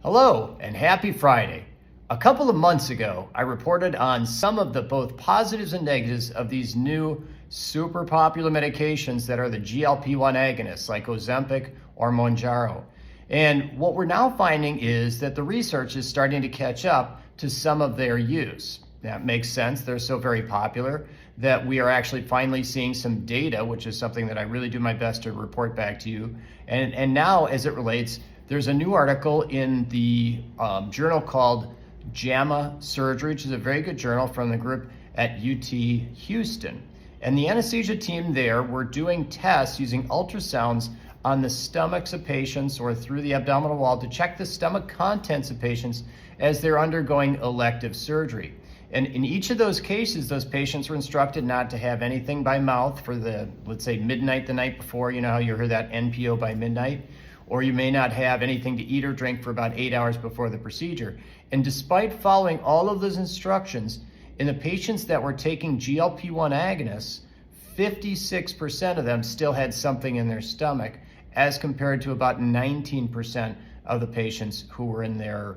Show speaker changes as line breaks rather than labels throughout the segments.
Hello and happy Friday. A couple of months ago, I reported on some of the both positives and negatives of these new super popular medications that are the GLP-1 agonists like Ozempic or Mounjaro. And what we're now finding is that the research is starting to catch up to some of their use. That makes sense. They're so very popular that we are actually finally seeing some data, which is something that I really do my best to report back to you. And now as it relates, there's a new article in the journal called JAMA Surgery, which is a very good journal from the group at UT Houston. And the anesthesia team there were doing tests using ultrasounds on the stomachs of patients or through the abdominal wall to check the stomach contents of patients as they're undergoing elective surgery. And in each of those cases, those patients were instructed not to have anything by mouth for let's say midnight the night before. You know how you heard that NPO by midnight? Or you may not have anything to eat or drink for about 8 hours before the procedure. And despite following all of those instructions, in the patients that were taking GLP-1 agonists, 56% of them still had something in their stomach, as compared to about 19% of the patients who were in their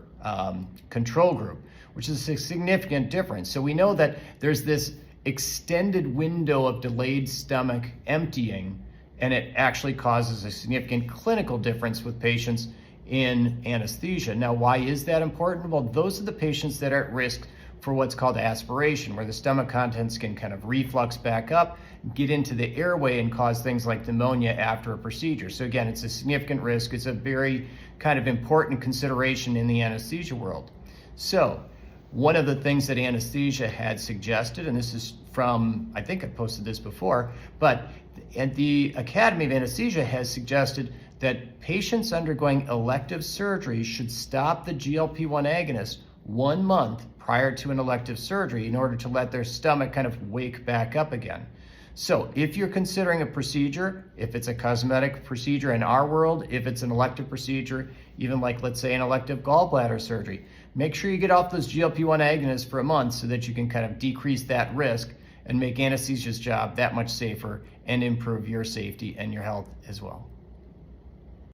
control group, which is a significant difference. So we know that there's this extended window of delayed stomach emptying, and it actually causes a significant clinical difference with patients in anesthesia. Now, why is that important? Well, those are the patients that are at risk for what's called aspiration, where the stomach contents can kind of reflux back up, get into the airway and cause things like pneumonia after a procedure. So again, it's a significant risk. It's a very kind of important consideration in the anesthesia world. So one of the things that anesthesia had suggested, and this is from, I think I posted this before, but the Academy of Anesthesia has suggested that patients undergoing elective surgery should stop the GLP-1 agonist 1 month prior to an elective surgery in order to let their stomach kind of wake back up again. So if you're considering a procedure, if it's a cosmetic procedure in our world, if it's an elective procedure, even like let's say an elective gallbladder surgery, make sure you get off those GLP-1 agonists for a month so that you can kind of decrease that risk and make anesthesia's job that much safer and improve your safety and your health as well.